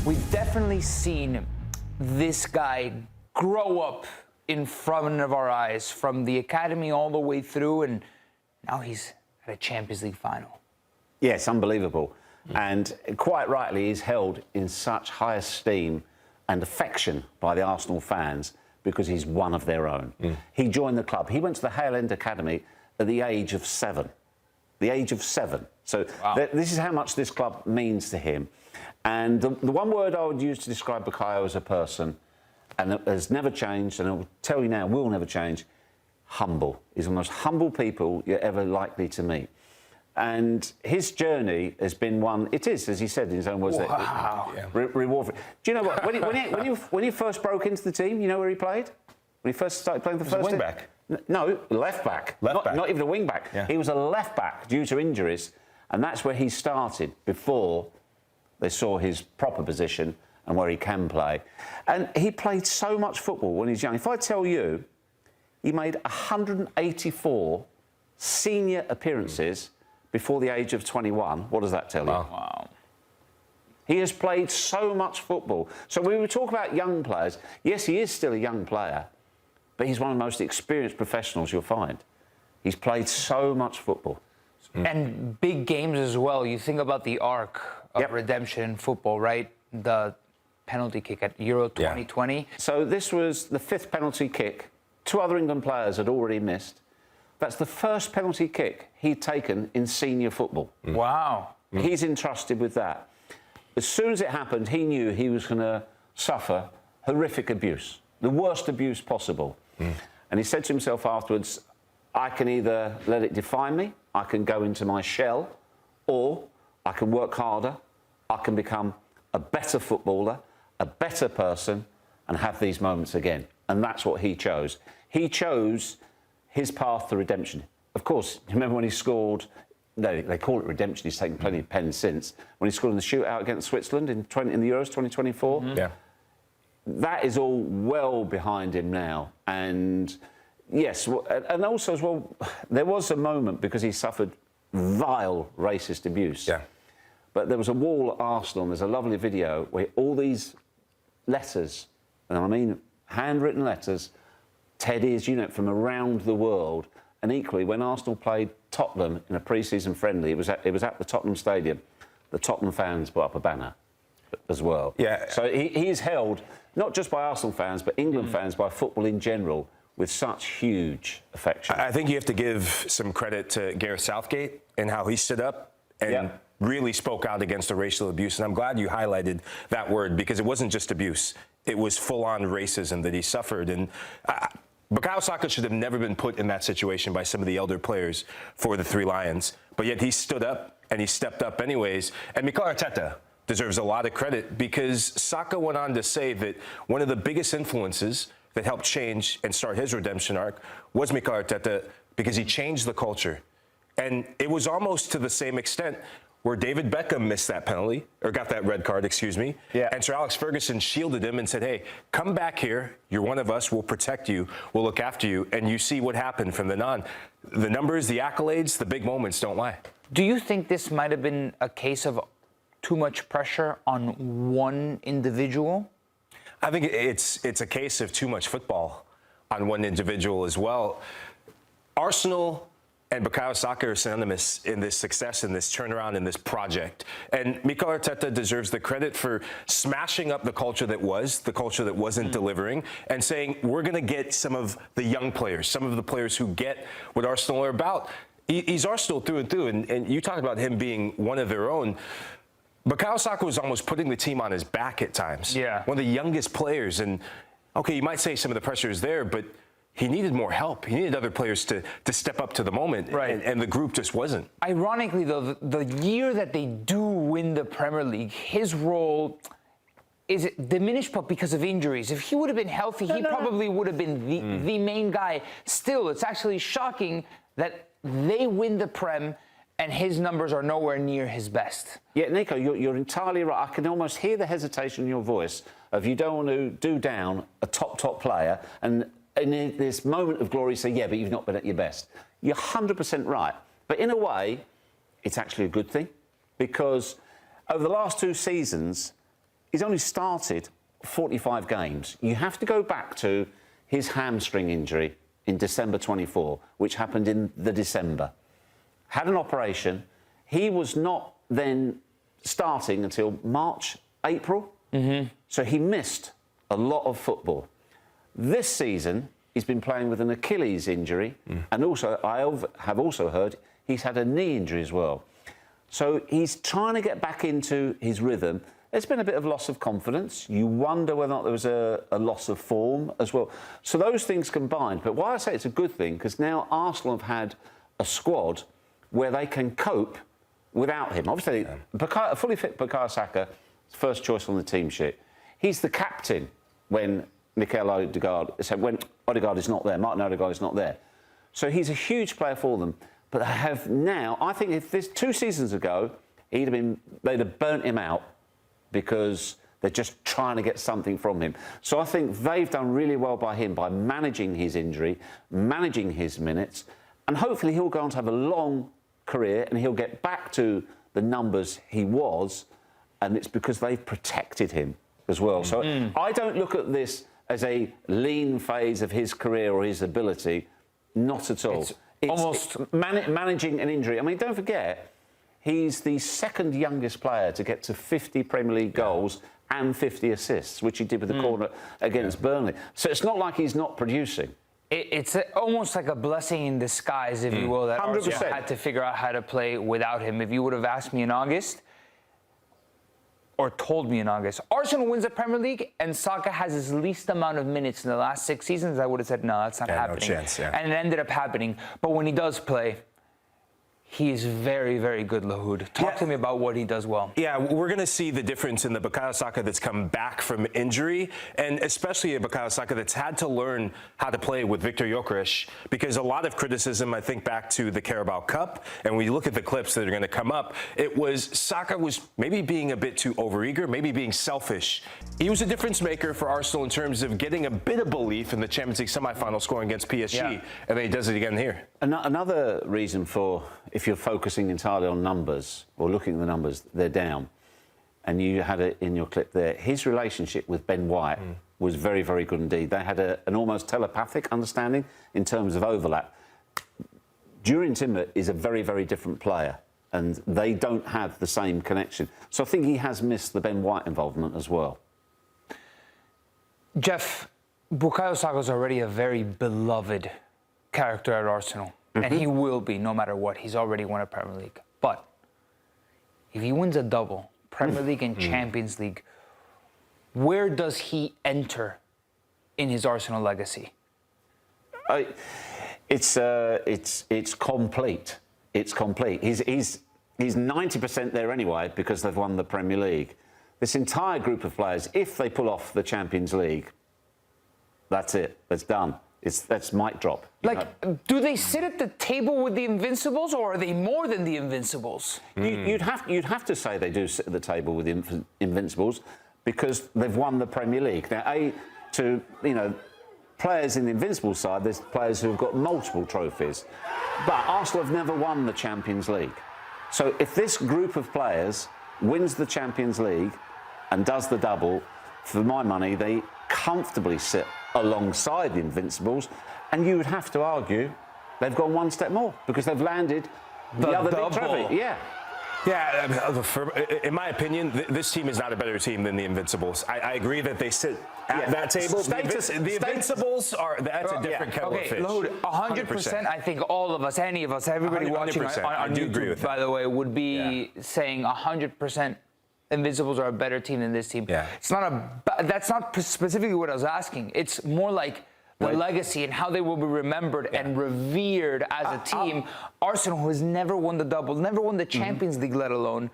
We've definitely seen this guy grow up in front of our eyes, from the academy all the way through, and now he's at a Champions League final. Yes, unbelievable. And quite rightly, he's held in such high esteem and affection by the Arsenal fans because he's one of their own. He joined the club. He went to the Hale End Academy at the age of 7. The age of 7. So this is how much this club means to him. And the one word I would use to describe Bukayo as a person, and it has never changed, and I'll tell you now, will never change, humble. He's one of the most humble people you're ever likely to meet. And his journey has been one, it is, as he said in his own words, reward for it. Do you know what, when he first broke into the team, you know where he played? When he first started playing for the first wing back. No, left back. Not even a wing back. Yeah. He was a left back due to injuries, and that's where he started before they saw his proper position and where he can play. And he played so much football when he was young. If I tell you, he made 184 senior appearances before the age of 21, what does that tell you? Wow. He has played so much football. So when we talk about young players, yes, he is still a young player, but he's one of the most experienced professionals you'll find. He's played so much football. And big games as well. You think about the arc of redemption in football, right? The penalty kick at Euro 2020. So this was the 5th penalty kick. 2 other England players had already missed. That's the first penalty kick he'd taken in senior football. Wow. He's entrusted with that. As soon as it happened, he knew he was going to suffer horrific abuse, the worst abuse possible. And he said to himself afterwards, I can either let it define me, I can go into my shell, or I can work harder, I can become a better footballer, a better person, and have these moments again. And that's what he chose. He chose his path to redemption. Of course, remember when he scored, no, they call it redemption, he's taken plenty of pens since, when he scored in the shootout against Switzerland in the Euros 2024. Yeah. That is all well behind him now. And yes, and also as well, there was a moment because he suffered vile racist abuse. Yeah. But there was a wall at Arsenal, and there's a lovely video where all these letters, and I mean handwritten letters, teddies, you know, from around the world. And equally, when Arsenal played Tottenham in a pre-season friendly, it was at the Tottenham Stadium, the Tottenham fans put up a banner as well. Yeah. So he's held, not just by Arsenal fans, but England fans, by football in general, with such huge affection. I think you have to give some credit to Gareth Southgate and how he stood up and really spoke out against the racial abuse. And I'm glad you highlighted that word, because it wasn't just abuse. It was full-on racism that he suffered. And Bukayo Saka should have never been put in that situation by some of the elder players for the Three Lions. But yet he stood up and he stepped up anyways. And Mikel Arteta deserves a lot of credit, because Saka went on to say that one of the biggest influences that helped change and start his redemption arc was Mikel Arteta, because he changed the culture. And it was almost to the same extent where David Beckham missed that penalty, or got that red card, excuse me. Yeah. And Sir Alex Ferguson shielded him and said, hey, come back here. You're one of us. We'll protect you. We'll look after you. And you see what happened from then on. The numbers, the accolades, the big moments don't lie. Do you think this might have been a case of too much pressure on one individual? I think it's a case of too much football on one individual as well. Arsenal and Bukayo Saka are synonymous in this success, in this turnaround, in this project. And Mikel Arteta deserves the credit for smashing up the culture that wasn't delivering, and saying, we're going to get some of the young players, some of the players who get what Arsenal are about. He's Arsenal through and through, and you talked about him being one of their own. Bukayo Saka was almost putting the team on his back at times. Yeah. One of the youngest players, and okay, you might say some of the pressure is there, but he needed more help. He needed other players to step up to the moment, and the group just wasn't. Ironically, though, the year that they do win the Premier League, his role is diminished, but because of injuries. If he would have been healthy, he probably would have been the main guy. Still, it's actually shocking that they win the Prem and his numbers are nowhere near his best. Yeah, Nico, you're entirely right. I can almost hear the hesitation in your voice of you don't want to do down a top player, and in this moment of glory say, yeah, but you've not been at your best. You're 100% right. But in a way, it's actually a good thing, because over the last 2 seasons, he's only started 45 games. You have to go back to his hamstring injury in December 24, which happened in the December. Had an operation. He was not then starting until March, April. So he missed a lot of football. This season, he's been playing with an Achilles injury, and also I have also heard he's had a knee injury as well. So he's trying to get back into his rhythm. There's been a bit of loss of confidence. You wonder whether or not there was a loss of form as well. So those things combined. But why I say it's a good thing, because now Arsenal have had a squad where they can cope without him. Obviously, a fully fit Bukayo Saka, first choice on the team sheet. He's the captain when Mikel Odegaard said when Odegaard is not there, Martin Odegaard is not there. So he's a huge player for them. But they have now, I think if this 2 seasons ago, they'd have burnt him out because they're just trying to get something from him. So I think they've done really well by him, by managing his injury, managing his minutes, and hopefully he'll go on to have a long career and he'll get back to the numbers he was, and it's because they've protected him as well. So I don't look at this as a lean phase of his career or his ability. Not at all. It's almost managing an injury. I mean, don't forget, he's the second youngest player to get to 50 Premier League goals and 50 assists, which he did with the corner against Burnley. So it's not like he's not producing. It's almost like a blessing in disguise, if you will, that 100%. Arsenal had to figure out how to play without him. If you would have asked me in August, or told me in August, Arsenal wins the Premier League and Saka has his least amount of minutes in the last 6 seasons, I would have said, no, that's not happening. No chance, And it ended up happening. But when he does play, he is very, very good, Lahoud. Talk to me about what he does well. Yeah, we're going to see the difference in the Bukayo Saka that's come back from injury, and especially a Bukayo Saka that's had to learn how to play with Viktor Gyökeres, because a lot of criticism, I think, back to the Carabao Cup, and when you look at the clips that are going to come up, it was Saka was maybe being a bit too overeager, maybe being selfish. He was a difference maker for Arsenal in terms of getting a bit of belief in the Champions League semi-final scoring against PSG, and then he does it again here. Another reason for, if you're focusing entirely on numbers or looking at the numbers, they're down. And you had it in your clip there. His relationship with Ben White was very, very good indeed. They had an almost telepathic understanding in terms of overlap. Jurriën Timber is a very, very different player, and they don't have the same connection. So I think he has missed the Ben White involvement as well. Geoff, Bukayo Saka is already a very beloved character at Arsenal. And he will be, no matter what. He's already won a Premier League. But if he wins a double, Premier League and Champions League, where does he enter in his Arsenal legacy? It's complete. It's complete. He's 90% there anyway because they've won the Premier League. This entire group of players, if they pull off the Champions League, that's it. That's done. That's mic drop. Do they sit at the table with the Invincibles, or are they more than the Invincibles? You'd have to say they do sit at the table with the Invincibles because they've won the Premier League. Now, players in the Invincibles side, there's players who have got multiple trophies, but Arsenal have never won the Champions League. So if this group of players wins the Champions League and does the double, for my money, they comfortably sit alongside the Invincibles, and you would have to argue they've gone one step more because they've landed the other big trophy. Yeah, in my opinion, this team is not a better team than the Invincibles. I agree that they sit at that table. The Invincibles that's a different kettle of fish. Lahoud, 100%. I think all of us, any of us, everybody 100%. Watching on YouTube, agree with by the way, would be saying 100%. Invincibles are a better team than this team. Yeah. That's not specifically what I was asking. It's more like the legacy and how they will be remembered and revered as a team. Arsenal, who has never won the double, never won the Champions League, let alone,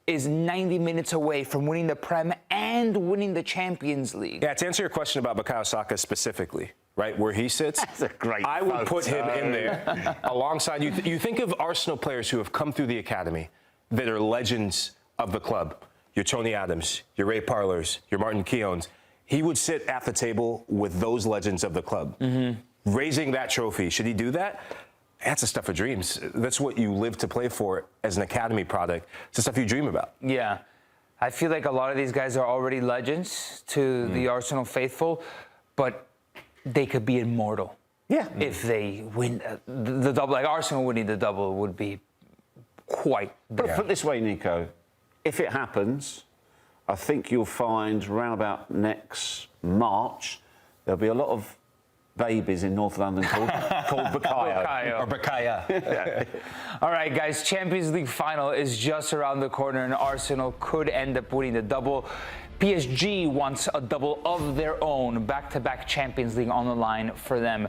is 90 minutes away from winning the Prem and winning the Champions League. Yeah, to answer your question about Bukayo Saka specifically, right, where he sits, that's a great I would put him in there alongside you. You think of Arsenal players who have come through the academy that are legends of the club, your Tony Adams, your Ray Parlors, your Martin Keowns. He would sit at the table with those legends of the club, raising that trophy. Should he do that? That's the stuff of dreams. That's what you live to play for as an academy product. It's the stuff you dream about. Yeah. I feel like a lot of these guys are already legends to the Arsenal faithful, but they could be immortal. Yeah. If they win the double, like Arsenal winning the double would be quite. But put it this way, Nico, if it happens, I think you'll find round about next March, there'll be a lot of babies in North London called Bukayo. Or Bukayo. All right, guys, Champions League final is just around the corner, and Arsenal could end up winning the double. PSG wants a double of their own, back-to-back Champions League on the line for them.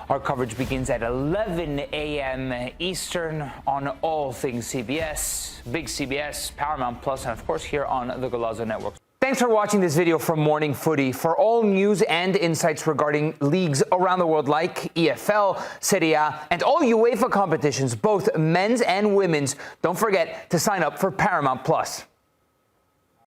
Our coverage begins at 11 a.m. Eastern on all things CBS, Big CBS, Paramount Plus, and of course here on the Golazo Network. Thanks for watching this video from Morning Footy. For all news and insights regarding leagues around the world like EFL, Serie A, and all UEFA competitions, both men's and women's, don't forget to sign up for Paramount Plus.